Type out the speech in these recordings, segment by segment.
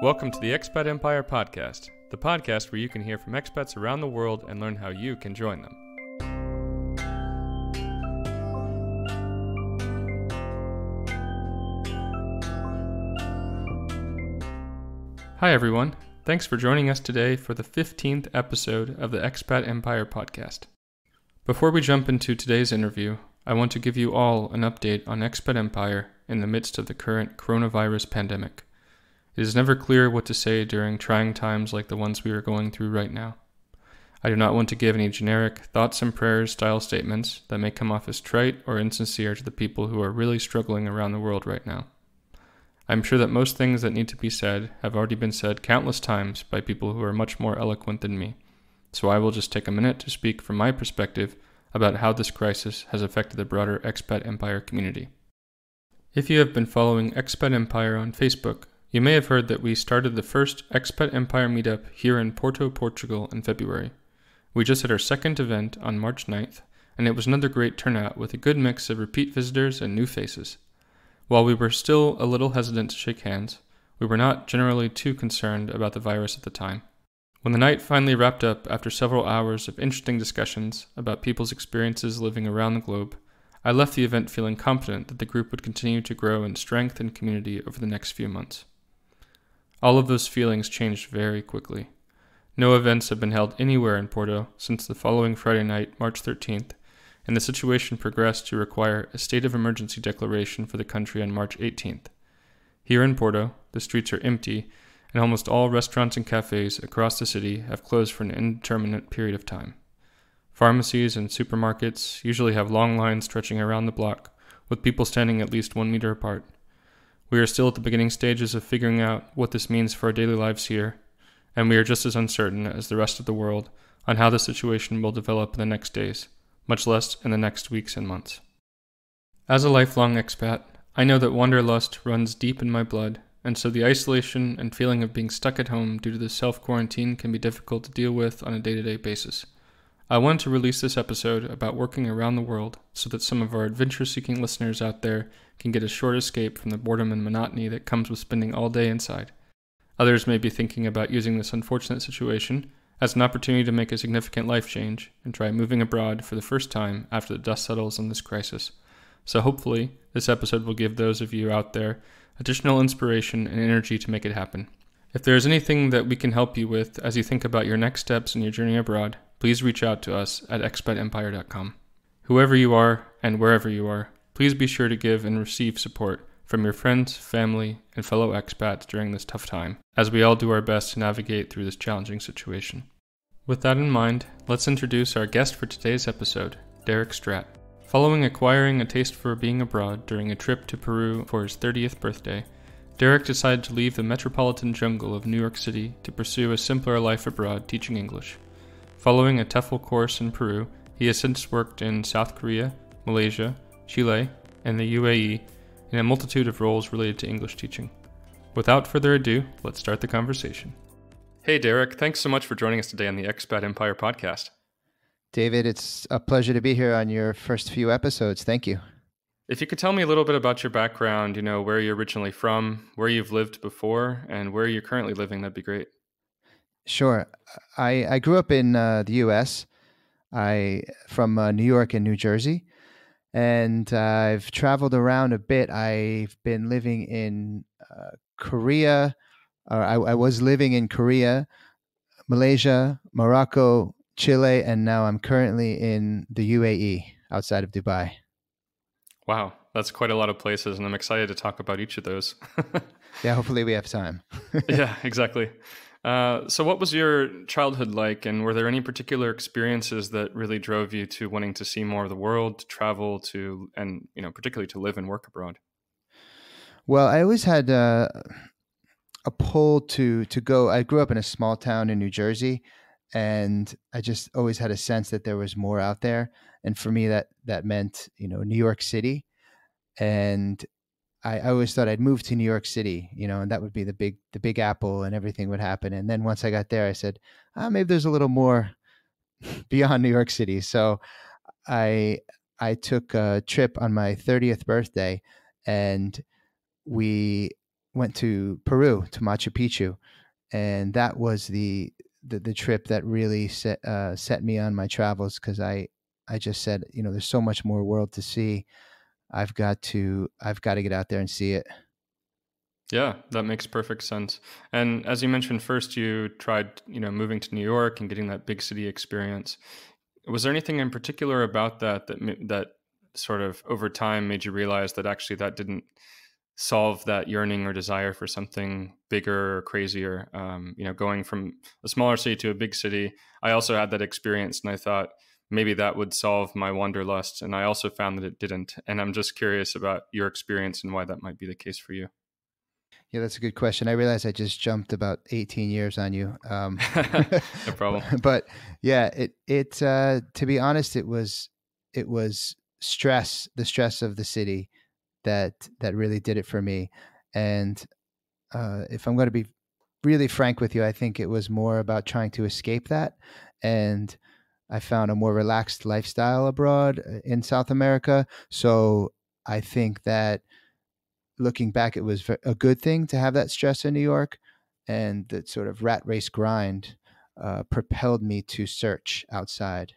Welcome to the Expat Empire Podcast, the podcast where you can hear from expats around the world and learn how you can join them. Hi everyone, thanks for joining us today for the 15th episode of the Expat Empire Podcast. Before we jump into today's interview, I want to give you all an update on Expat Empire in the midst of the current coronavirus pandemic. It is never clear what to say during trying times like the ones we are going through right now. I do not want to give any generic thoughts and prayers style statements that may come off as trite or insincere to the people who are really struggling around the world right now. I am sure that most things that need to be said have already been said countless times by people who are much more eloquent than me, so I will just take a minute to speak from my perspective about how this crisis has affected the broader Expat Empire community. If you have been following Expat Empire on Facebook, you may have heard that we started the first Expat Empire meetup here in Porto, Portugal in February. We just had our second event on March 9th, and it was another great turnout with a good mix of repeat visitors and new faces. While we were still a little hesitant to shake hands, we were not generally too concerned about the virus at the time. When the night finally wrapped up after several hours of interesting discussions about people's experiences living around the globe, I left the event feeling confident that the group would continue to grow in strength and community over the next few months. All of those feelings changed very quickly. No events have been held anywhere in Porto since the following Friday night, March 13th, and the situation progressed to require a state of emergency declaration for the country on March 18th. Here in Porto, the streets are empty, and almost all restaurants and cafes across the city have closed for an indeterminate period of time. Pharmacies and supermarkets usually have long lines stretching around the block, with people standing at least 1 meter apart. We are still at the beginning stages of figuring out what this means for our daily lives here, and we are just as uncertain as the rest of the world on how the situation will develop in the next days, much less in the next weeks and months. As a lifelong expat, I know that wanderlust runs deep in my blood, and so the isolation and feeling of being stuck at home due to the self-quarantine can be difficult to deal with on a day-to-day basis. I want to release this episode about working around the world so that some of our adventure-seeking listeners out there can get a short escape from the boredom and monotony that comes with spending all day inside. Others may be thinking about using this unfortunate situation as an opportunity to make a significant life change and try moving abroad for the first time after the dust settles on this crisis. So hopefully, this episode will give those of you out there additional inspiration and energy to make it happen. If there is anything that we can help you with as you think about your next steps in your journey abroad, please reach out to us at expatempire.com. Whoever you are and wherever you are, please be sure to give and receive support from your friends, family, and fellow expats during this tough time, as we all do our best to navigate through this challenging situation. With that in mind, let's introduce our guest for today's episode, Derek Stratt. Following acquiring a taste for being abroad during a trip to Peru for his 30th birthday, Derek decided to leave the metropolitan jungle of New York City to pursue a simpler life abroad teaching English. Following a TEFL course in Peru, he has since worked in South Korea, Malaysia, Chile, and the UAE in a multitude of roles related to English teaching. Without further ado, let's start the conversation. Hey Derek, thanks so much for joining us today on the Expat Empire podcast. David, it's a pleasure to be here on your first few episodes. Thank you. If you could tell me a little bit about your background, where you're originally from, where you've lived before, and where you're currently living, that'd be great. Sure. I grew up in the U.S. From New York and New Jersey, and I've traveled around a bit. I've been living in Korea. I was living in Korea, Malaysia, Morocco, Chile, and now I'm currently in the UAE outside of Dubai. Wow, that's quite a lot of places, and I'm excited to talk about each of those. Yeah, hopefully we have time. Yeah, exactly. So what was your childhood like, and were there any particular experiences that really drove you to wanting to see more of the world, to travel to, and particularly to live and work abroad? Well, I always had a pull to go. I grew up in a small town in New Jersey, and I just always had a sense that there was more out there. And for me, that meant New York City, and I always thought I'd move to New York City, and that would be the big apple, and everything would happen. And then once I got there, I said, maybe there's a little more beyond New York City. So I took a trip on my 30th birthday, and we went to Peru, to Machu Picchu, and that was the trip that really set me on my travels, because I just said, there's so much more world to see. I've got to get out there and see it. Yeah, that makes perfect sense. And as you mentioned, first you tried, moving to New York and getting that big city experience. Was there anything in particular about that sort of over time made you realize that actually that didn't solve that yearning or desire for something bigger or crazier? Going from a smaller city to a big city, I also had that experience, and I thought maybe that would solve my wanderlust, and I also found that it didn't. And I'm just curious about your experience and why that might be the case for you. Yeah, that's a good question. I realize I just jumped about 18 years on you. No problem. But yeah, to be honest, it was the stress of the city that really did it for me. And if I'm going to be really frank with you, I think it was more about trying to escape that. And I found a more relaxed lifestyle abroad in South America. So I think that looking back, it was a good thing to have that stress in New York, and that sort of rat race grind propelled me to search outside.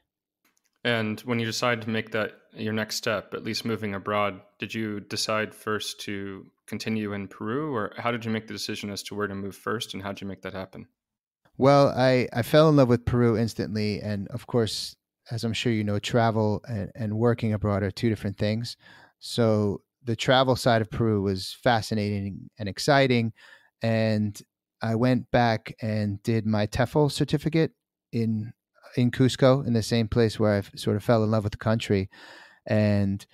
And when you decide to make that your next step, at least moving abroad, did you decide first to continue in Peru, or how did you make the decision as to where to move first, and how did you make that happen? Well, I fell in love with Peru instantly. And of course, as I'm sure you know, travel and working abroad are two different things. So the travel side of Peru was fascinating and exciting. And I went back and did my TEFL certificate in in Cusco, in the same place where I sort of fell in love with the country. And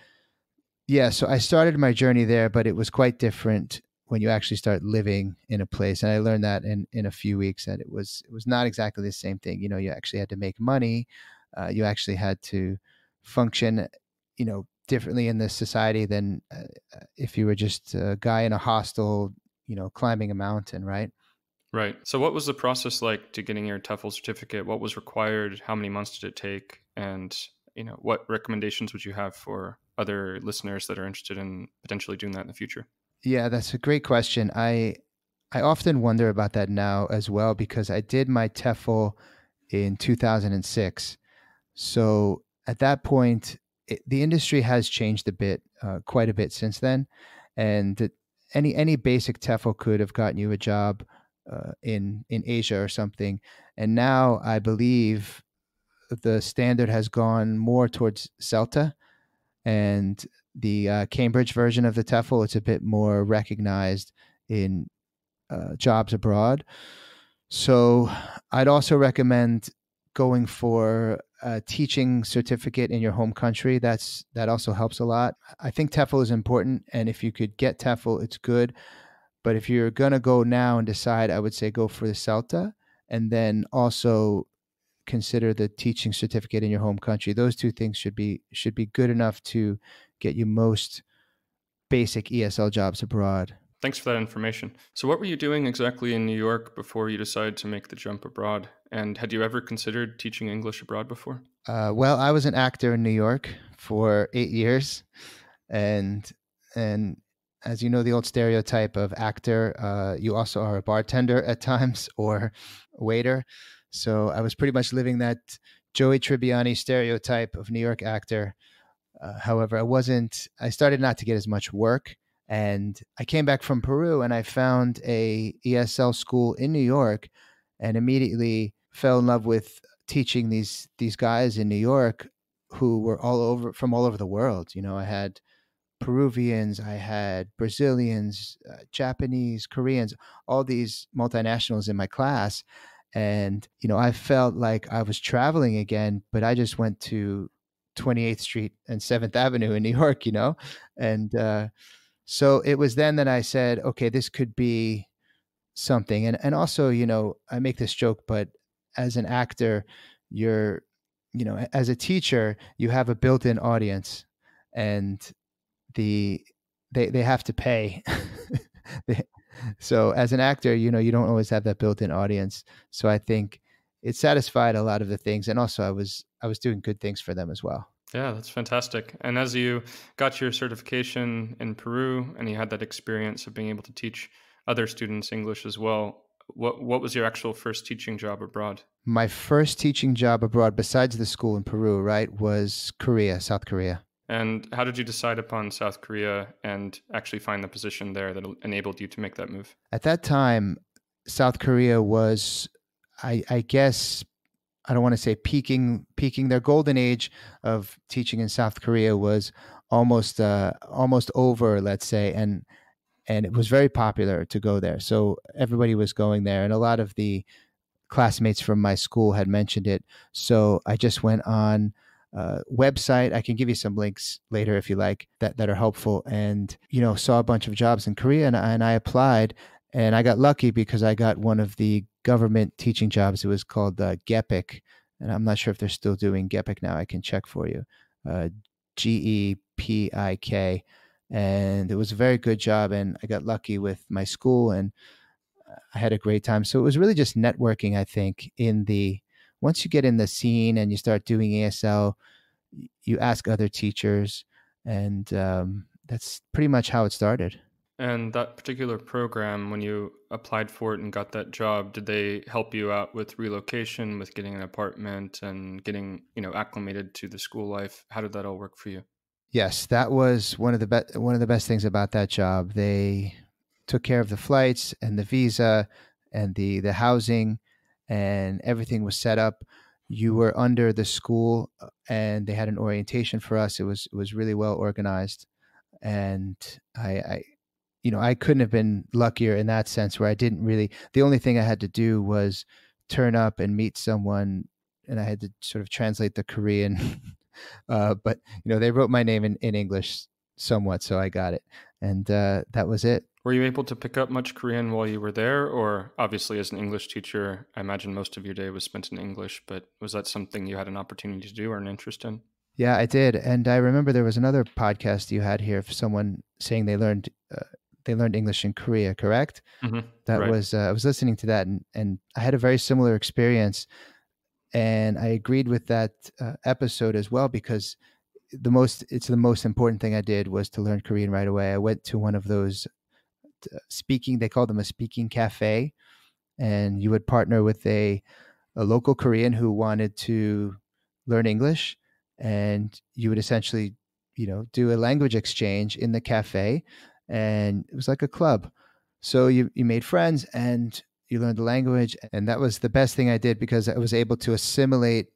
yeah, so I started my journey there, but it was quite different when you actually start living in a place. And I learned that in a few weeks, that it was not exactly the same thing. You actually had to make money. You actually had to function, differently in this society than if you were just a guy in a hostel, climbing a mountain, right? Right. So, what was the process like to getting your TEFL certificate? What was required? How many months did it take? And what recommendations would you have for other listeners that are interested in potentially doing that in the future? Yeah, that's a great question. I often wonder about that now as well, because I did my TEFL in 2006. So at that point, the industry has changed a bit, quite a bit since then, and any basic TEFL could have gotten you a job in Asia or something. And now I believe the standard has gone more towards CELTA, and the Cambridge version of the TEFL. It's a bit more recognized in jobs abroad. So I'd also recommend going for a teaching certificate in your home country. That also helps a lot. I think TEFL is important, and if you could get TEFL, it's good. But if you're gonna go now and decide, I would say go for the CELTA, and then also consider the teaching certificate in your home country. Those two things should be good enough to get you most basic ESL jobs abroad. Thanks for that information. So, what were you doing exactly in New York before you decided to make the jump abroad? And had you ever considered teaching English abroad before? Well, I was an actor in New York for 8 years, and and as you know, the old stereotype of actor, you also are a bartender at times, or a waiter. So I was pretty much living that Joey Tribbiani stereotype of New York actor. However, I started not to get as much work. And I came back from Peru, and I found a ESL school in New York, and immediately fell in love with teaching these guys in New York, who were all over the world. I had Peruvians, I had Brazilians, Japanese, Koreans, all these multinationals in my class. And, I felt like I was traveling again, but I just went to 28th Street and 7th Avenue in New York, And so it was then that I said, okay, this could be something. And also, I make this joke, but as an actor, you're, as a teacher, you have a built-in audience, and the they have to pay. They- so as an actor, you don't always have that built-in audience. So I think it satisfied a lot of the things, and also I was doing good things for them as well. Yeah, that's fantastic. And as you got your certification in Peru and you had that experience of being able to teach, other students English as well. What was your actual first teaching job abroad? My first teaching job abroad, besides the school in Peru, right, was Korea, South Korea. And how did you decide upon South Korea and actually find the position there that enabled you to make that move? At that time, South Korea was, I guess, I don't want to say peaking. Their golden age of teaching in South Korea was almost over, let's say, and it was very popular to go there. So everybody was going there, and a lot of the classmates from my school had mentioned it. So I just went on website. I can give you some links later if you like that are helpful. And saw a bunch of jobs in Korea, and I applied, and I got lucky because I got one of the government teaching jobs. It was called GEPIK, and I'm not sure if they're still doing GEPIK now. I can check for you. GEPIK, and it was a very good job, and I got lucky with my school, and I had a great time. So it was really just networking, I think, once you get in the scene and you start doing ESL, you ask other teachers, and that's pretty much how it started. And that particular program, when you applied for it and got that job, did they help you out with relocation, with getting an apartment and getting, acclimated to the school life? How did that all work for you? Yes, that was one of the best things about that job. They took care of the flights and the visa and the housing, and everything was set up. You were under the school, and they had an orientation for us. It was really well organized, and I couldn't have been luckier in that sense, where I didn't really. The only thing I had to do was turn up and meet someone, and I had to sort of translate the Korean. But they wrote my name in English somewhat, so I got it, and that was it. Were you able to pick up much Korean while you were there? Or obviously, as an English teacher, I imagine most of your day was spent in English, but was that something you had an opportunity to do or an interest in? Yeah, I did, and I remember there was another podcast you had here of someone saying they learned English in Korea. Correct? That Right. was I was listening to that, and I had a very similar experience, and I agreed with that episode as well, because it's the most important thing I did was to learn Korean right away. I went to one of those speaking, they call them a speaking cafe, and you would partner with a local Korean who wanted to learn English, and you would essentially do a language exchange in the cafe, and it was like a club. So you made friends, and you learned the language, and that was the best thing I did, because I was able to assimilate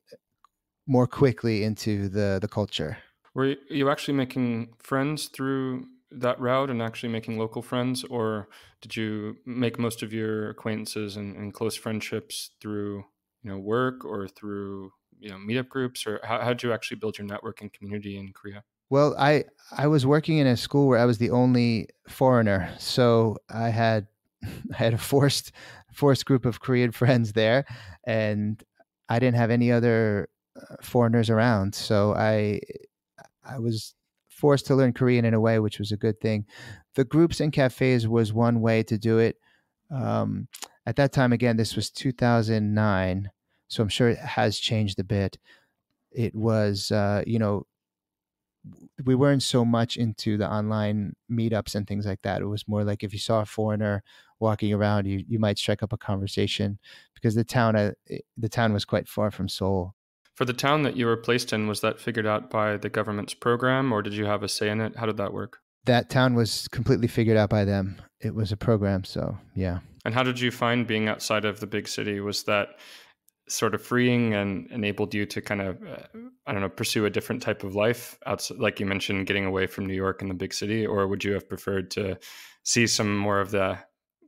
more quickly into the culture. Were you actually making friends through that route and actually making local friends, or did you make most of your acquaintances and close friendships through work or through meetup groups, or how did you actually build your network and community in Korea? Well, I was working in a school where I was the only foreigner, so I had I had a forced group of Korean friends there, and I didn't have any other foreigners around. So I was forced to learn Korean in a way, which was a good thing. The groups and cafes was one way to do it. Um, at that time, again, this was 2009, so I'm sure it has changed a bit. It was, we weren't so much into the online meetups and things like that. It was more like if you saw a foreigner walking around, you might strike up a conversation, because the town was quite far from Seoul. For the town that you were placed in, was that figured out by the government's program, or did you have a say in it? How did that work? That town was completely figured out by them. It was a program, so yeah. And how did you find being outside of the big city? Was that sort of freeing and enabled you to kind of, I don't know, pursue a different type of life outside, like you mentioned, getting away from New York and the big city? Or would you have preferred to see some more of the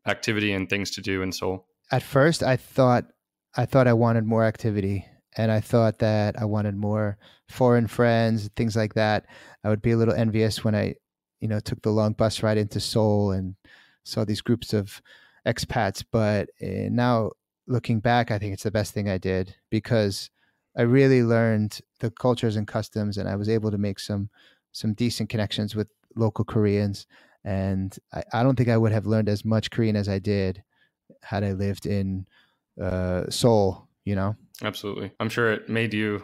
activity and things to do in Seoul? At first, I thought I wanted more activity, and I thought that I wanted more foreign friends, things like that. I would be a little envious when I, took the long bus ride into Seoul and saw these groups of expats. But now, looking back, I think it's the best thing I did, because I really learned the cultures and customs, and I was able to make some decent connections with local Koreans. And I don't think I would have learned as much Korean as I did had I lived in Seoul, you know? Absolutely. I'm sure it made you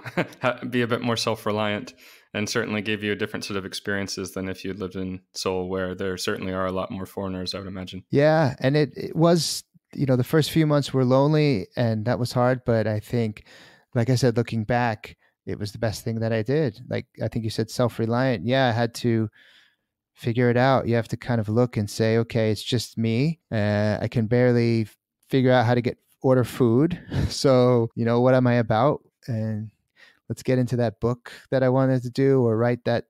be a bit more self-reliant and certainly gave you a different set of experiences than if you'd lived in Seoul, where there certainly are a lot more foreigners, I would imagine. Yeah. And it was, the first few months were lonely and that was hard. But I think, like I said, looking back, it was the best thing that I did. Like, I think you said self reliant. Yeah. I had to figure it out. You have to kind of look and say, okay, it's just me. I can barely figure out how to order food. So, what am I about? And let's get into that book that I wanted to do, or write that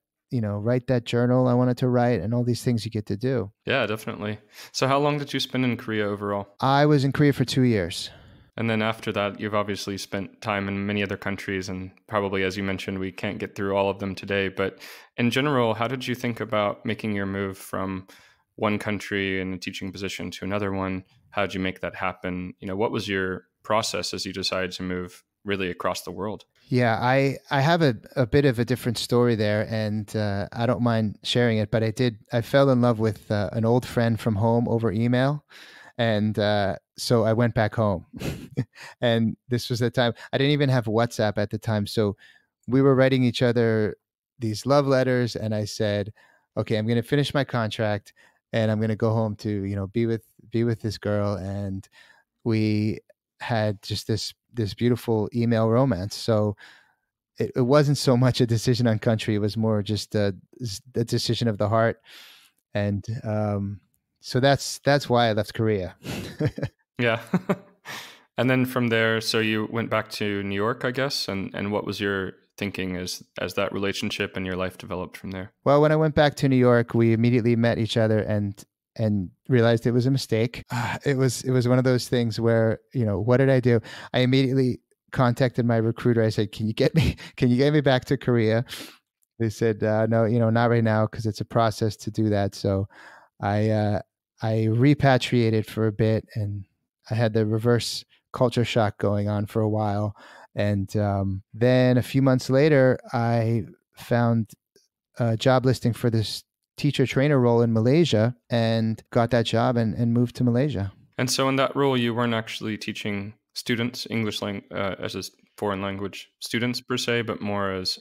journal I wanted to write, and all these things you get to do. Yeah, definitely. So how long did you spend in Korea overall? I was in Korea for 2 years. And then after that, you've obviously spent time in many other countries, and probably, as you mentioned, we can't get through all of them today. But in general, how did you think about making your move from one country in a teaching position to another one? How did you make that happen? What was your process as you decided to move really across the world? Yeah, I have a bit of a different story there, and I don't mind sharing it. But I fell in love with an old friend from home over email, and so I went back home. And this was the time I didn't even have WhatsApp at the time, so we were writing each other these love letters, and I said, okay, I'm going to finish my contract, and I'm going to go home to be with this girl. And we had just this beautiful email romance. So it wasn't so much a decision on country; it was more just a decision of the heart. And so that's why I left Korea. Yeah. And then from there, so you went back to New York, I guess, and what was your thinking as that relationship and your life developed from there? Well, when I went back to New York, we immediately met each other and realized it was a mistake. It was one of those things where, what did I do? I immediately contacted my recruiter. I said, can you get me back to Korea? They said, no, not right now, because it's a process to do that. So I repatriated for a bit, and I had the reverse culture shock going on for a while. And then a few months later, I found a job listing for this teacher trainer role in Malaysia, and got that job and moved to Malaysia. And so in that role, you weren't actually teaching students English as a foreign language students per se, but more as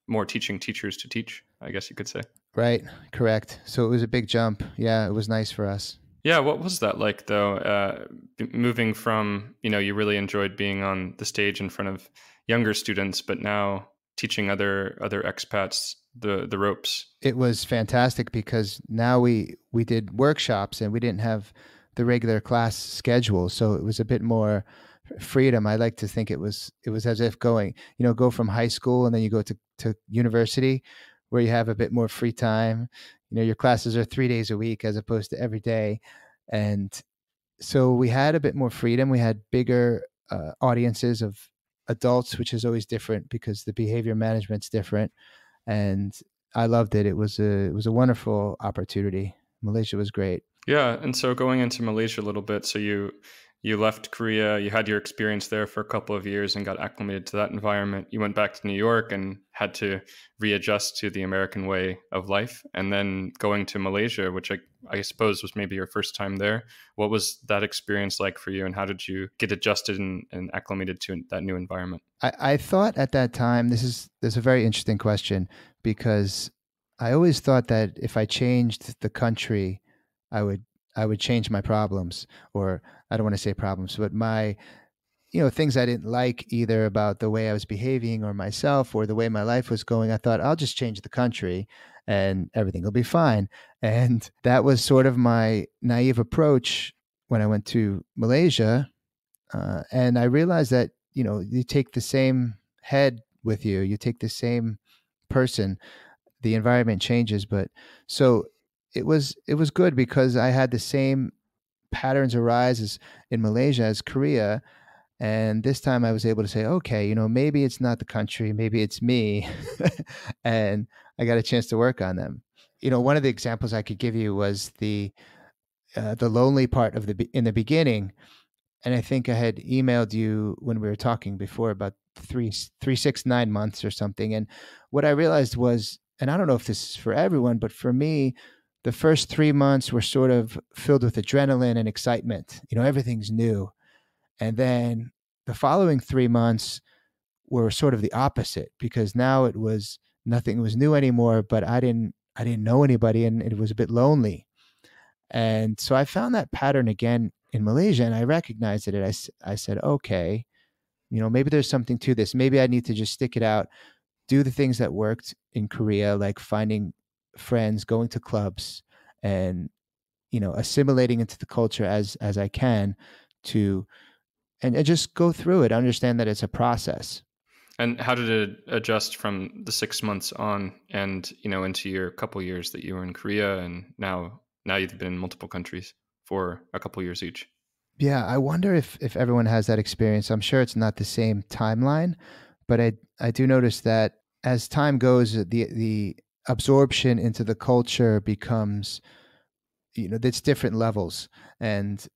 more teaching teachers to teach, I guess you could say. Right. Correct. So it was a big jump. Yeah, it was nice for us. Yeah, what was that like though? Moving from, you really enjoyed being on the stage in front of younger students, but now teaching other expats the ropes. It was fantastic because now we did workshops, and we didn't have the regular class schedule, so it was a bit more freedom. I like to think it was as if go from high school and then you go to university, where you have a bit more free time. Your classes are 3 days a week as opposed to every day. And so we had a bit more freedom. We had bigger audiences of adults, which is always different because the behavior management's different. And I loved it. It was a wonderful opportunity. Malaysia was great. Yeah, and so going into Malaysia a little bit, so you left Korea, you had your experience there for a couple of years and got acclimated to that environment. You went back to New York and had to readjust to the American way of life. And then going to Malaysia, which I suppose was maybe your first time there. What was that experience like for you, and how did you get adjusted and acclimated to that new environment? I thought at that time, this is a very interesting question, because I always thought that if I changed the country, I would change my problems, or I don't want to say problems, but my things I didn't like, either about the way I was behaving or myself or the way my life was going. I thought, I'll just change the country and everything will be fine. And that was sort of my naive approach when I went to Malaysia. And I realized that, you take the same head with you, you take the same person, the environment changes. But so it was good because I had the same patterns arise as in Malaysia as Korea. And this time I was able to say, okay, maybe it's not the country, maybe it's me. And I got a chance to work on them. One of the examples I could give you was the lonely part of in the beginning. And I think I had emailed you when we were talking before about 3, 6, 9 months or something. And what I realized was, and I don't know if this is for everyone, but for me, the first 3 months were sort of filled with adrenaline and excitement. Everything's new. And then the following 3 months were sort of the opposite, because now it was nothing was new anymore, but I didn't know anybody, and it was a bit lonely. And so I found that pattern again in Malaysia, and I recognized it. I said, okay, maybe there's something to this. Maybe I need to just stick it out, do the things that worked in Korea, like finding friends, going to clubs, and assimilating into the culture as I can, to and just go through it. Understand that it's a process. And how did it adjust from the 6 months on and, into your couple years that you were in Korea and now you've been in multiple countries for a couple years each? Yeah, I wonder if everyone has that experience. I'm sure it's not the same timeline, but I do notice that as time goes, the absorption into the culture becomes, it's different levels. And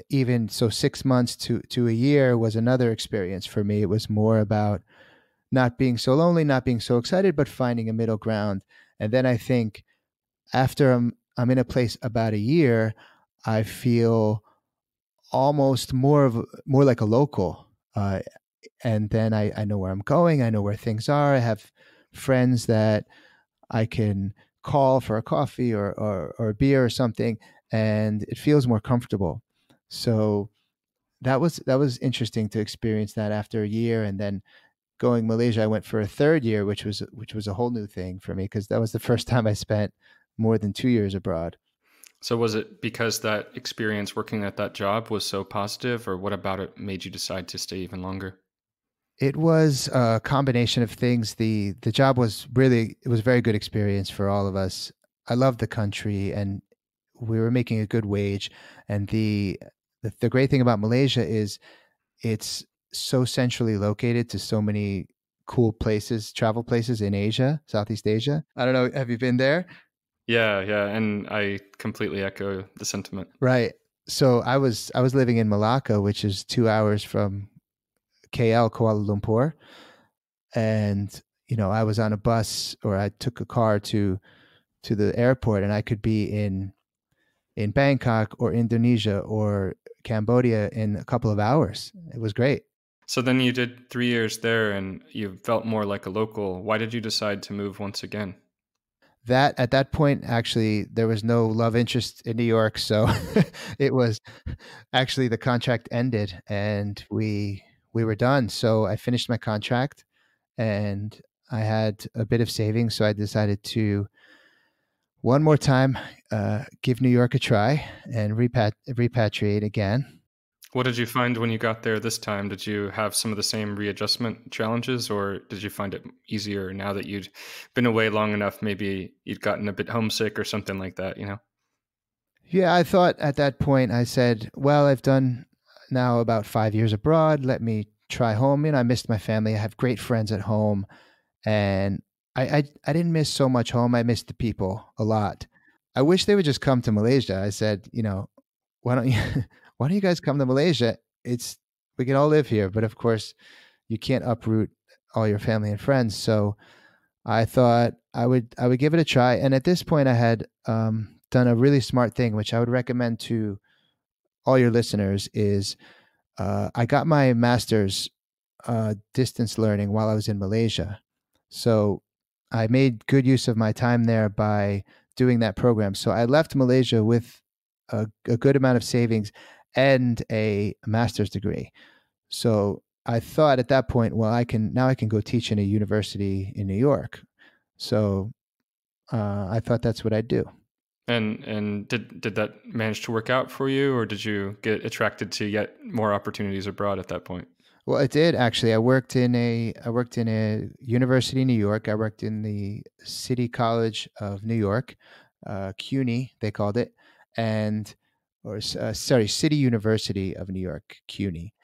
even so, 6 months to a year was another experience for me. It was more about not being so lonely, not being so excited, but finding a middle ground. And then I think after I'm in a place about a year, I feel almost more like a local. And then I know where I'm going. I know where things are. I have friends that I can call for a coffee or a beer or something, and it feels more comfortable. So that was interesting to experience that after a year. And then going Malaysia, I went for a third year, which was a whole new thing for me, because that was the first time I spent more than 2 years abroad. So was it because that experience working at that job was so positive, or what about it made you decide to stay even longer? It was a combination of things. The job was really, it was a very good experience for all of us. I loved the country, and we were making a good wage. And the great thing about Malaysia is it's so centrally located to so many cool places, travel places in Asia, Southeast Asia. I don't know, have you been there? Yeah, yeah, and I completely echo the sentiment. Right. So I was living in Malacca, which is 2 hours from KL, Kuala Lumpur, and I was on a bus, or I took a car to the airport, and I could be in Bangkok or Indonesia or Cambodia in a couple of hours. It was great. So then you did 3 years there and you felt more like a local. Why did you decide to move once again? That At that point, actually, there was no love interest in New York, so it was actually, the contract ended, and we were done. So I finished my contract, and I had a bit of savings, so I decided to one more time give New York a try and repatriate again. What did you find when you got there this time? Did you have some of the same readjustment challenges, or did you find it easier now that you'd been away long enough? Maybe you'd gotten a bit homesick or something like that? Yeah, I thought at that point, I said, well, I've done now about 5 years abroad. Let me try home. I missed my family. I have great friends at home, and I didn't miss so much home. I missed the people a lot. I wish they would just come to Malaysia. I said, why don't you why don't you guys come to Malaysia? It's We can all live here, but of course you can't uproot all your family and friends. So I thought I would give it a try. And at this point, I had done a really smart thing, which I would recommend to all your listeners. Is I got my master's distance learning while I was in Malaysia. So I made good use of my time there by doing that program. So I left Malaysia with a good amount of savings and a master's degree. So I thought at that point, well, I can go teach in a university in New York. So I thought that's what I'd do. And did that manage to work out for you, or did you get attracted to yet more opportunities abroad at that point? Well, it did actually. I worked in a university in New York. I worked in the City College of New York, CUNY they called it, and sorry, City University of New York, CUNY.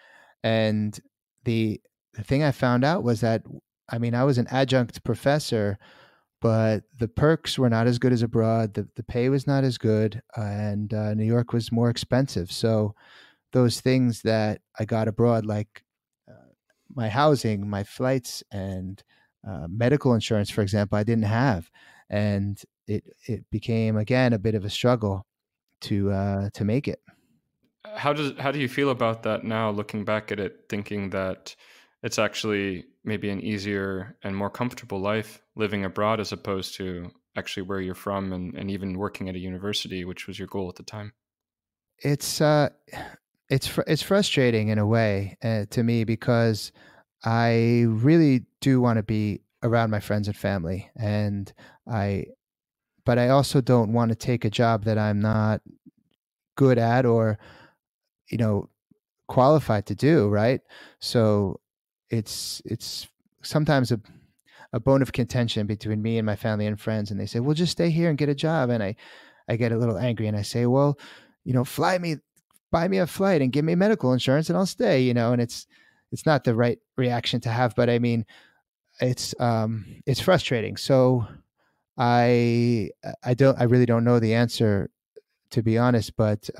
And the thing I found out was that, I was an adjunct professor, but the perks were not as good as abroad. The pay was not as good, and New York was more expensive. So those things that I got abroad, like uh, my housing, my flights, and medical insurance, for example, I didn't have, and it became again a bit of a struggle to make it. How do you feel about that now, looking back at it, thinking that it's actually maybe an easier and more comfortable life living abroad as opposed to actually where you're from and even working at a university, which was your goal at the time? It's it's frustrating in a way to me because I really do want to be around my friends and family, and I but I also don't want to take a job that I'm not good at or you know qualified to do, right? So it's sometimes a bone of contention between me and my family and friends, and they say, "Well, just stay here and get a job." And I get a little angry and I say, "Well, fly me, buy me a flight and give me medical insurance, and I'll stay." And it's not the right reaction to have, but I mean, it's frustrating. So I really don't know the answer, to be honest, but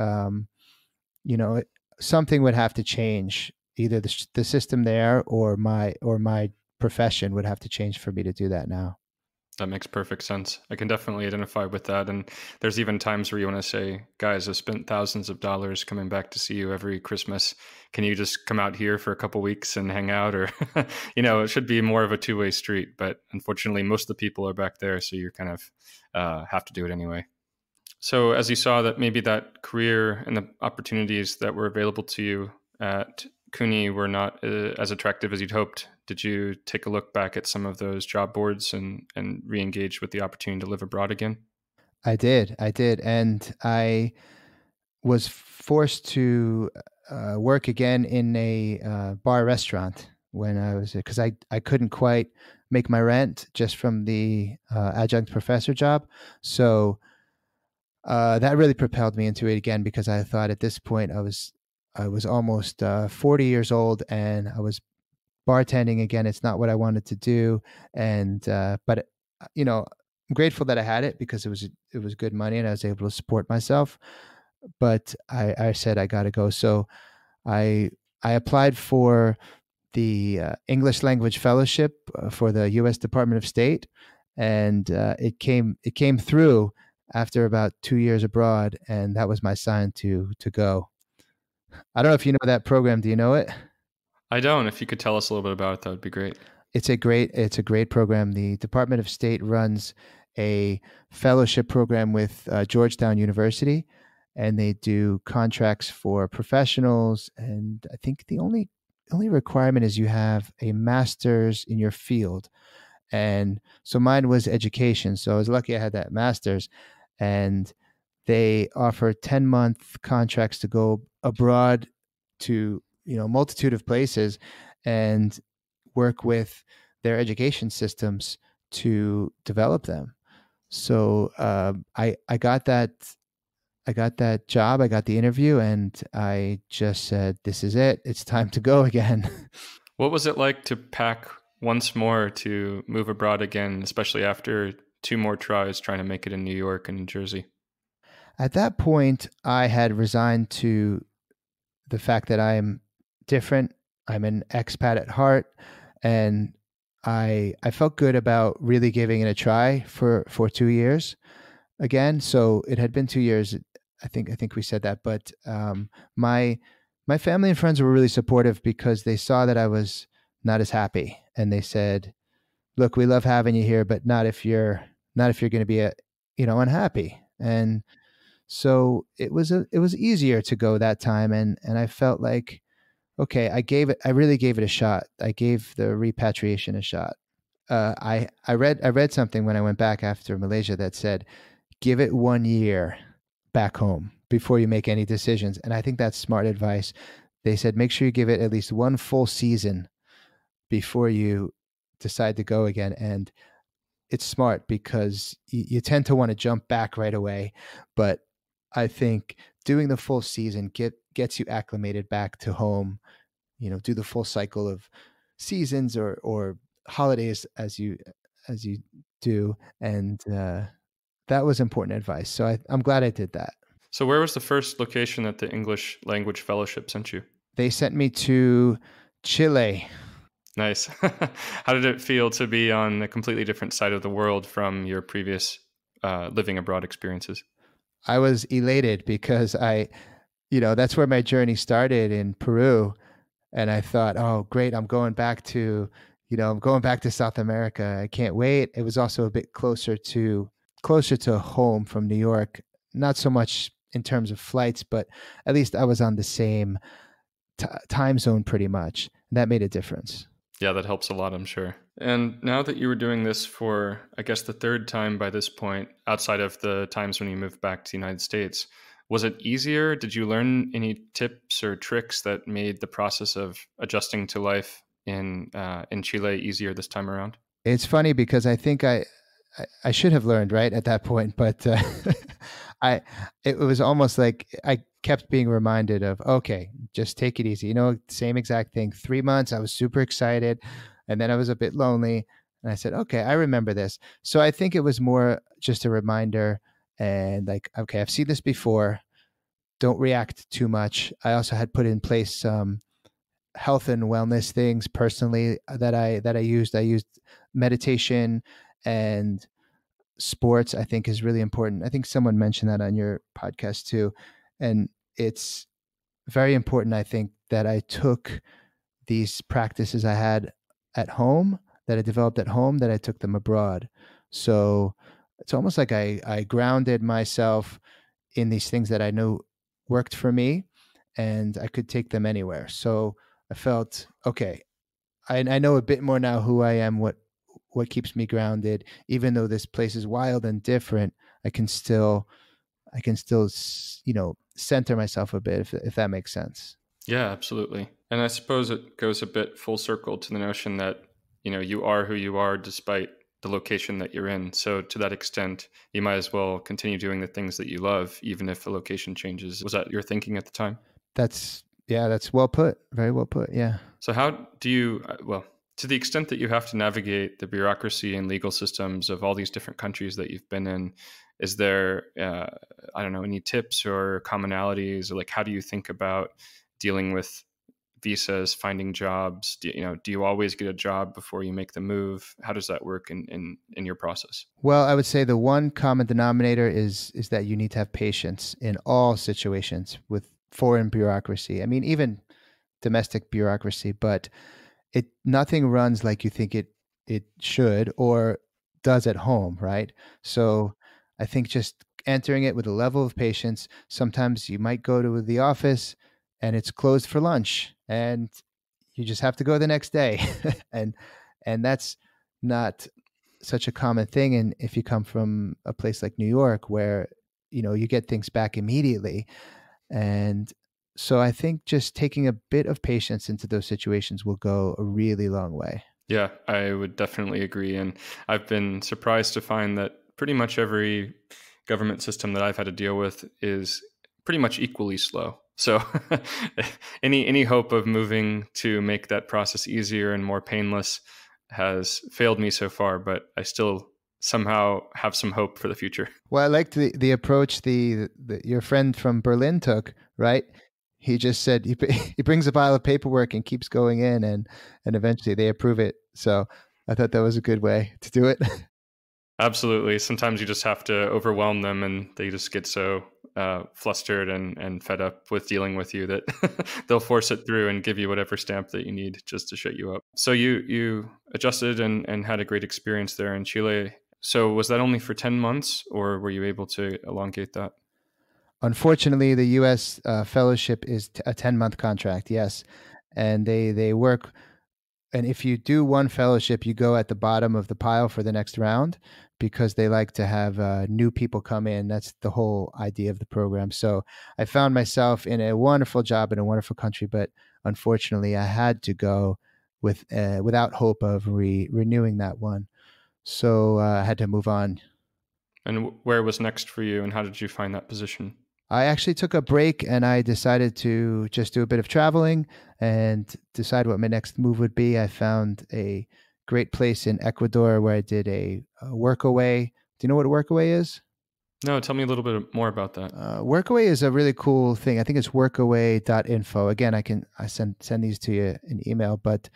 you know, something would have to change. Either the system there or my profession would have to change for me to do that now. That makes perfect sense. I can definitely identify with that. And there's even times where you want to say, guys, I've spent thousands of dollars coming back to see you every Christmas. Can you just come out here for a couple weeks and hang out? Or, it should be more of a two-way street. But unfortunately, most of the people are back there. So you're kind of have to do it anyway. So as you saw that maybe that career and the opportunities that were available to you at CUNY were not as attractive as you'd hoped, did you take a look back at some of those job boards and re-engage with the opportunity to live abroad again? I did, and I was forced to work again in a bar restaurant when I was because I couldn't quite make my rent just from the adjunct professor job. So that really propelled me into it again because I thought at this point I was almost 40 years old and I was bartending again. It's not what I wanted to do, and but I'm grateful that I had it because it was good money and I was able to support myself. But I said I got to go, so I I applied for the English language fellowship for the U.S. Department of State, and it came through after about 2 years abroad, and that was my sign to go. I don't know if you know that program. Do you know it? I don't. If you could tell us a little bit about it, that would be great. It's a great program. The Department of State runs a fellowship program with Georgetown University, and they do contracts for professionals. And I think the only requirement is you have a master's in your field. And so mine was education. So I was lucky I had that master's, and they offer 10-month contracts to go abroad to multitude of places and work with their education systems to develop them. So I got that job. I got the interview, and I just said, "This is it. It's time to go again." What was it like to pack once more to move abroad again, especially after two more tries trying to make it in New York and New Jersey? At that point, I had resigned to the fact that I'm different. I'm an expat at heart, and I felt good about really giving it a try for 2 years again. So it had been 2 years. I think we said that, but my my family and friends were really supportive because they saw that I was not as happy, and they said, "Look, we love having you here, but not if you're going to be unhappy." And so it was easier to go that time, and I felt like, okay, I really gave it a shot. I gave the repatriation a shot. I read something when I went back after Malaysia that said, give it 1 year back home before you make any decisions. And I think that's smart advice. They said, make sure you give it at least one full season before you decide to go again. And it's smart because you tend to want to jump back right away. But I think doing the full season gets you acclimated back to home, do the full cycle of seasons or holidays as you do. And that was important advice. So I'm glad I did that. So where was the first location that the English Language Fellowship sent you? They sent me to Chile. Nice. How did it feel to be on a completely different side of the world from your previous living abroad experiences? I was elated because that's where my journey started in Peru. And I thought, oh, great, I'm going back to South America. I can't wait. It was also a bit closer to home from New York. Not so much in terms of flights, but at least I was on the same time zone pretty much. And that made a difference. Yeah, that helps a lot, I'm sure. And now that you were doing this for, I guess, the third time by this point, outside of the times when you moved back to the United States, was it easier? Did you learn any tips or tricks that made the process of adjusting to life in Chile easier this time around? It's funny because I think I should have learned right at that point, but I it was almost like I kept being reminded of, okay, just take it easy. Same exact thing. 3 months, I was super excited, and then I was a bit lonely, and I said, okay, I remember this. So I think it was more just a reminder, and like, okay, I've seen this before. Don't react too much. I also had put in place some health and wellness things personally that I used. I used meditation and sports. I think is really important. I think someone mentioned that on your podcast too, and it's very important. I think that I took these practices I had at home, that I developed at home, that I took them abroad. So it's almost like I grounded myself in these things that I knew worked for me, and I could take them anywhere. So I felt okay. I know a bit more now who I am, what keeps me grounded. Even though this place is wild and different, I can still center myself a bit, if that makes sense. Yeah, absolutely. And I suppose it goes a bit full circle to the notion that, you are who you are despite the location that you're in. So to that extent, you might as well continue doing the things that you love, even if the location changes. Was that your thinking at the time? That's well put. Very well put. Yeah. So how do you, well, to the extent that you have to navigate the bureaucracy and legal systems of all these different countries that you've been in, is there, I don't know, any tips or commonalities, or like, how do you think about dealing with visas, finding jobs? Do you always get a job before you make the move? How does that work in your process? Well, I would say the one common denominator is that you need to have patience in all situations with foreign bureaucracy. I mean, even domestic bureaucracy, but nothing runs like you think it should or does at home, right? So I think just entering it with a level of patience. Sometimes you might go to the office and it's closed for lunch, and you just have to go the next day, and that's not such a common thing. And if you come from a place like New York, where you get things back immediately, and so I think just taking a bit of patience into those situations will go a really long way. Yeah, I would definitely agree. And I've been surprised to find that pretty much every government system that I've had to deal with is pretty much equally slow. So any hope of moving to make that process easier and more painless has failed me so far, but I still somehow have some hope for the future. Well, I liked the approach your friend from Berlin took, right? He just said he brings a pile of paperwork and keeps going in, and eventually they approve it. So I thought that was a good way to do it. Absolutely. Sometimes you just have to overwhelm them, and they just get so flustered and fed up with dealing with you that they'll force it through and give you whatever stamp that you need just to shut you up. So you adjusted and had a great experience there in Chile. So was that only for 10 months, or were you able to elongate that? Unfortunately, the U.S. Fellowship is a 10-month contract. Yes, and they work. And if you do one fellowship, you go at the bottom of the pile for the next round, because they like to have new people come in. That's the whole idea of the program. So I found myself in a wonderful job in a wonderful country, but unfortunately, I had to go without hope of renewing that one. So I had to move on. And where was next for you, and how did you find that position? I actually took a break, and I decided to just do a bit of traveling and decide what my next move would be. I found a great place in Ecuador where I did a workaway. Do you know what a workaway is? No, tell me a little bit more about that. Workaway is a really cool thing. I think it's workaway.info. Again, I send these to you in email, but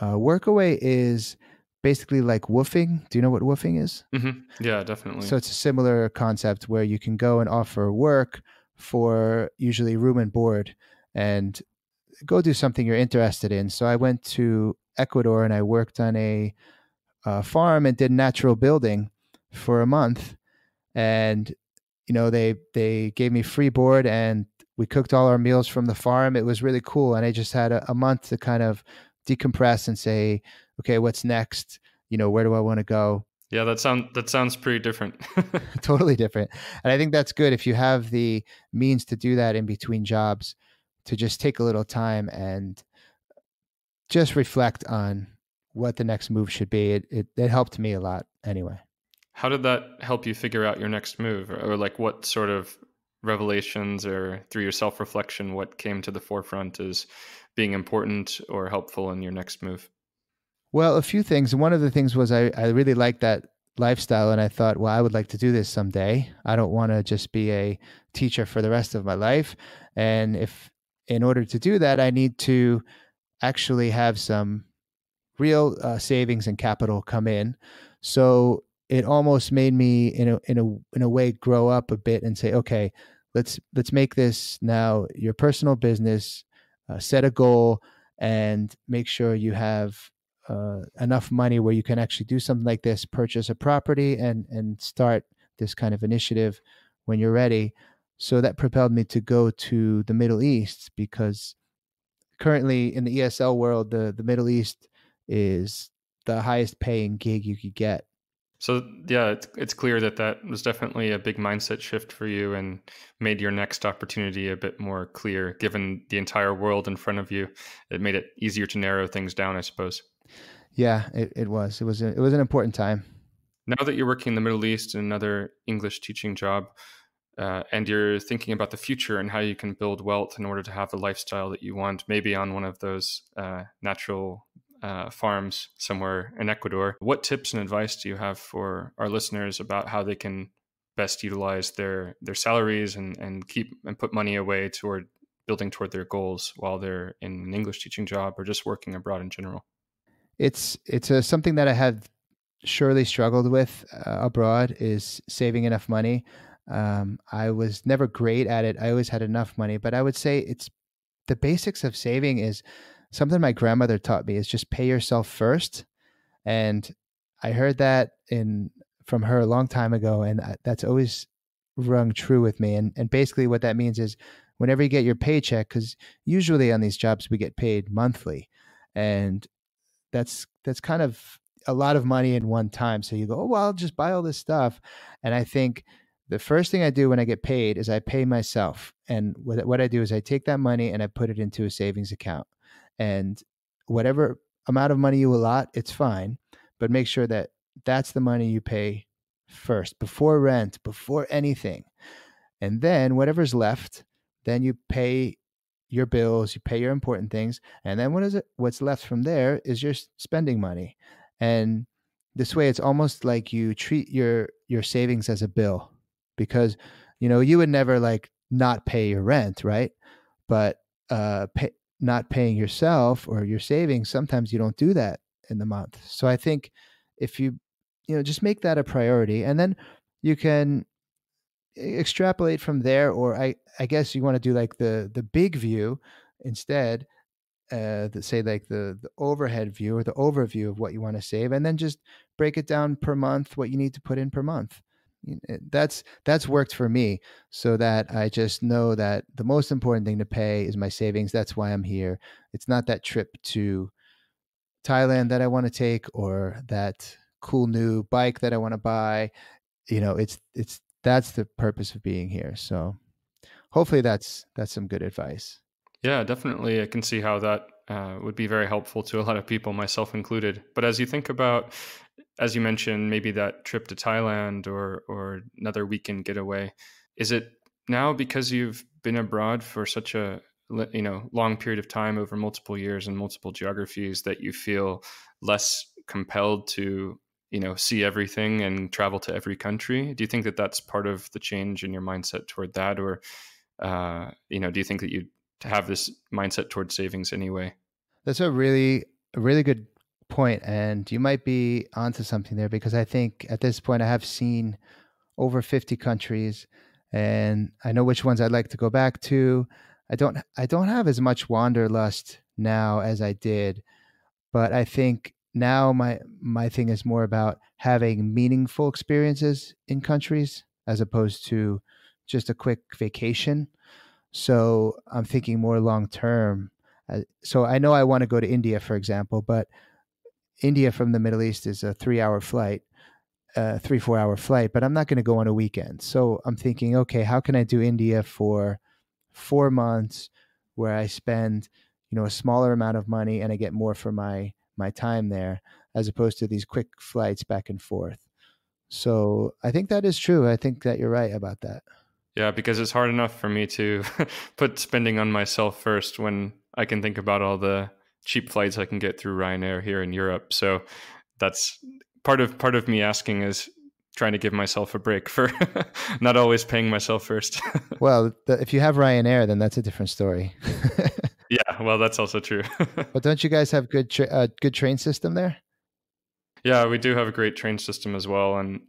Workaway is basically like woofing. Do you know what woofing is? Mm-hmm. Yeah, definitely. So it's a similar concept where you can go and offer work for usually room and board and go do something you're interested in. So I went to Ecuador and I worked on a farm and did natural building for a month. And they gave me free board and we cooked all our meals from the farm. It was really cool, and I just had a month to kind of decompress and say, okay, what's next? Where do I want to go? Yeah, that sounds pretty different. Totally different. And I think that's good if you have the means to do that in between jobs, to just take a little time and just reflect on what the next move should be. It helped me a lot anyway. How did that help you figure out your next move, or like what sort of revelations or through your self-reflection, what came to the forefront as being important or helpful in your next move? Well, a few things. One of the things was I really liked that lifestyle, and I thought, well, I would like to do this someday. I don't want to just be a teacher for the rest of my life. And if in order to do that, I need to actually have some real savings and capital come in. So it almost made me, in a way, grow up a bit and say, okay, let's make this now your personal business. Set a goal and make sure you have enough money where you can actually do something like this, purchase a property, and start this kind of initiative when you're ready. So that propelled me to go to the Middle East, because currently in the ESL world, the Middle East is the highest paying gig you could get. So yeah, it's clear that that was definitely a big mindset shift for you and made your next opportunity a bit more clear. Given the entire world in front of you, it made it easier to narrow things down, I suppose. Yeah, it was. It was an important time. Now that you're working in the Middle East in another English teaching job, and you're thinking about the future and how you can build wealth in order to have the lifestyle that you want, maybe on one of those natural farms somewhere in Ecuador, what tips and advice do you have for our listeners about how they can best utilize their salaries and keep and put money away toward building toward their goals while they're in an English teaching job or just working abroad in general? It's something that I have surely struggled with abroad, is saving enough money. I was never great at it. I always had enough money, but I would say it's the basics of saving is something my grandmother taught me, is just pay yourself first. And I heard that in from her a long time ago, and that's always rung true with me. And basically, what that means is whenever you get your paycheck, because usually on these jobs we get paid monthly, and that's kind of a lot of money in one time. So you go, oh well, I'll just buy all this stuff, and I think the first thing I do when I get paid is I pay myself. And what I do is I take that money and I put it into a savings account, and whatever amount of money you allot, it's fine, but make sure that that's the money you pay first, before rent, before anything. And then whatever's left, then you pay your bills, you pay your important things, and then what's left from there is your spending money. And this way it's almost like you treat your savings as a bill, because you would never like not pay your rent, right? But not paying yourself or your savings, sometimes you don't do that in the month. So I think if you just make that a priority, and then you can extrapolate from there. Or I guess you want to do like the big view instead, say like the overhead view or the overview of what you want to save, and then just break it down per month, what you need to put in per month. That's worked for me, so that I just know that the most important thing to pay is my savings. That's why I'm here. It's not that trip to Thailand that I want to take, or that cool new bike that I want to buy. It's that's the purpose of being here. So hopefully that's some good advice. Yeah, definitely. I can see how that would be very helpful to a lot of people, myself included. But as you think about, as you mentioned, maybe that trip to Thailand or another weekend getaway, is it now because you've been abroad for such a long period of time over multiple years and multiple geographies that you feel less compelled to see everything and travel to every country? Do you think that that's part of the change in your mindset toward that, or do you think that you to have this mindset towards savings anyway? That's a really good point, and you might be onto something there, because I think at this point I have seen over 50 countries, and I know which ones I'd like to go back to. I don't have as much wanderlust now as I did, but I think now my thing is more about having meaningful experiences in countries as opposed to just a quick vacation. So I'm thinking more long term. So I know I want to go to India, for example, but India from the Middle East is a 3 hour flight, 3, 4 hour flight, but I'm not going to go on a weekend. So I'm thinking, okay, how can I do India for 4 months where I spend, a smaller amount of money and I get more for my time there, as opposed to these quick flights back and forth. So I think that is true. I think that you're right about that. Yeah, because it's hard enough for me to put spending on myself first when I can think about all the cheap flights I can get through Ryanair here in Europe. So that's part of me asking is trying to give myself a break for not always paying myself first. Well, if you have Ryanair, then that's a different story. Yeah, well, that's also true. But don't you guys have good train system there? Yeah, we do have a great train system as well. And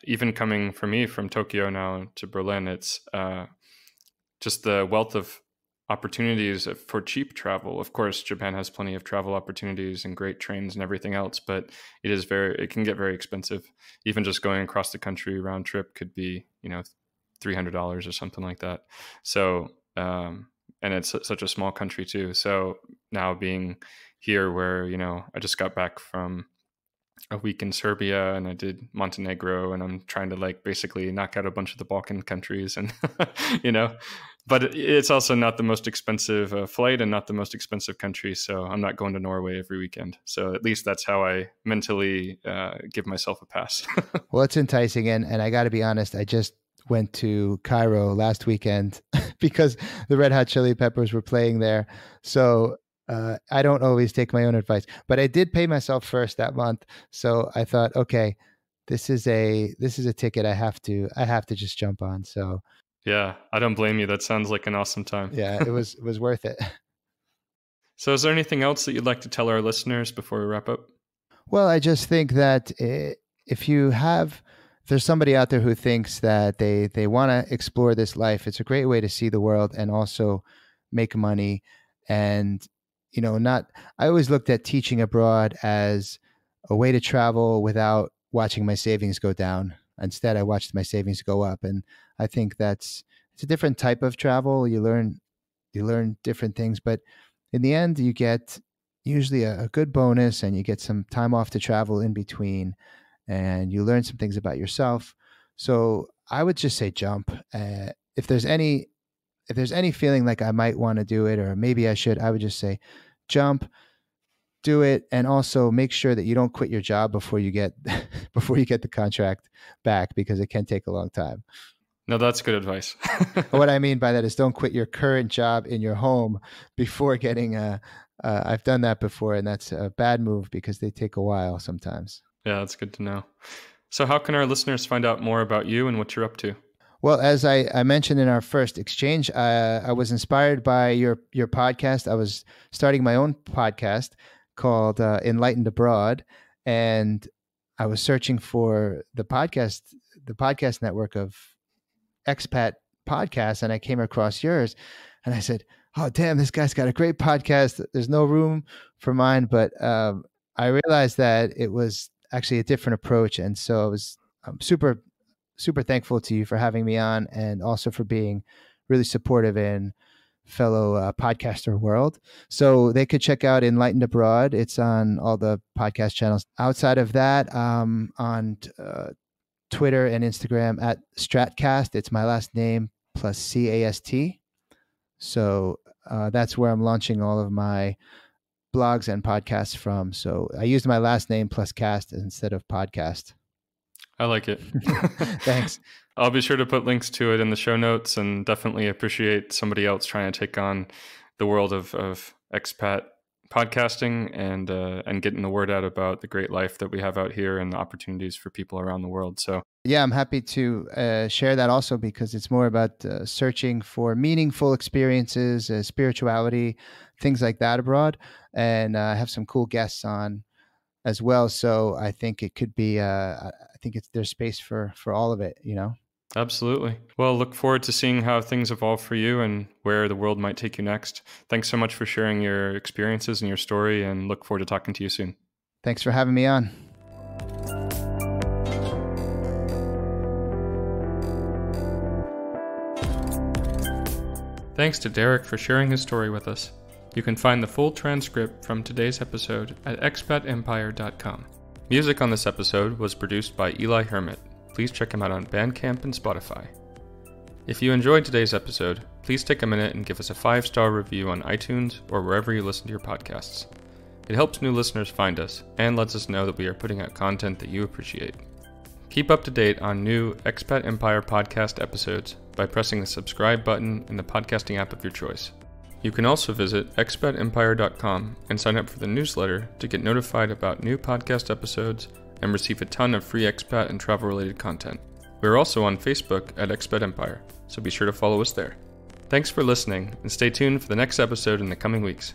even coming for me from Tokyo now to Berlin, it's just the wealth of opportunities for cheap travel. Of course, Japan has plenty of travel opportunities and great trains and everything else, but it can get very expensive. Even just going across the country round trip could be, $300 or something like that. So, and it's such a small country too. So now being here where, I just got back from a week in Serbia and I did Montenegro, and I'm trying to basically knock out a bunch of the Balkan countries and you know but it's also not the most expensive flight and not the most expensive country, so I'm not going to Norway every weekend. So at least that's how I mentally give myself a pass. Well, it's enticing, and I got to be honest, I just went to Cairo last weekend because the Red Hot Chili Peppers were playing there. So I don't always take my own advice, but I did pay myself first that month. So I thought, okay, this is a ticket I have to just jump on. So Yeah, I don't blame you. That sounds like an awesome time. yeah, it was worth it. So is there anything else that you'd like to tell our listeners before we wrap up? Well, I just think that if there's somebody out there who thinks that they want to explore this life, it's a great way to see the world and also make money. And not I always looked at teaching abroad as a way to travel without watching my savings go down. Instead, I watched my savings go up, and I think it's a different type of travel. You learn different things, but in the end, you get usually a good bonus, and you get some time off to travel in between, and you learn some things about yourself. So I would just say jump. If there's any if there's any feeling like I might want to do it, or maybe I should, I would just say jump, do it, and also make sure that you don't quit your job before you get before you get the contract back, because it can take a long time. No, that's good advice. What I mean by that is don't quit your current job in your home before getting a. I've done that before, and that's a bad move because they take a while sometimes. Yeah, that's good to know. So how can our listeners find out more about you and what you're up to? Well, as I mentioned in our first exchange, I was inspired by your podcast. I was starting my own podcast called Enlightened Abroad, and I was searching for the podcast network of expat podcasts, and I came across yours, and I said, "Oh, damn, this guy's got a great podcast. There's no room for mine," but I realized that it was actually a different approach, and so I'm super super thankful to you for having me on, and also for being really supportive in fellow podcaster world. So they could check out Enlightened Abroad. It's on all the podcast channels. Outside of that, on Twitter and Instagram at Stratcast. It's my last name plus CAST. So that's where I'm launching all of my blogs and podcasts from. So I used my last name plus cast instead of podcast. I like it. Thanks. I'll be sure to put links to it in the show notes, and definitely appreciate somebody else trying to take on the world of expat podcasting and getting the word out about the great life that we have out here and the opportunities for people around the world. So yeah, I'm happy to share that also, because it's more about searching for meaningful experiences, spirituality, things like that abroad. And I have some cool guests on as well. So I think it could be, I think there's space for all of it, Absolutely. Well, look forward to seeing how things evolve for you and where the world might take you next. Thanks so much for sharing your experiences and your story, and look forward to talking to you soon. Thanks for having me on. Thanks to Derek for sharing his story with us. You can find the full transcript from today's episode at expatempire.com. Music on this episode was produced by Eli Hermit. Please check him out on Bandcamp and Spotify. If you enjoyed today's episode, please take a minute and give us a 5-star review on iTunes or wherever you listen to your podcasts. It helps new listeners find us and lets us know that we are putting out content that you appreciate. Keep up to date on new Expat Empire podcast episodes by pressing the subscribe button in the podcasting app of your choice. You can also visit expatempire.com and sign up for the newsletter to get notified about new podcast episodes and receive a ton of free expat and travel-related content. We're also on Facebook at Expat Empire, so be sure to follow us there. Thanks for listening, and stay tuned for the next episode in the coming weeks.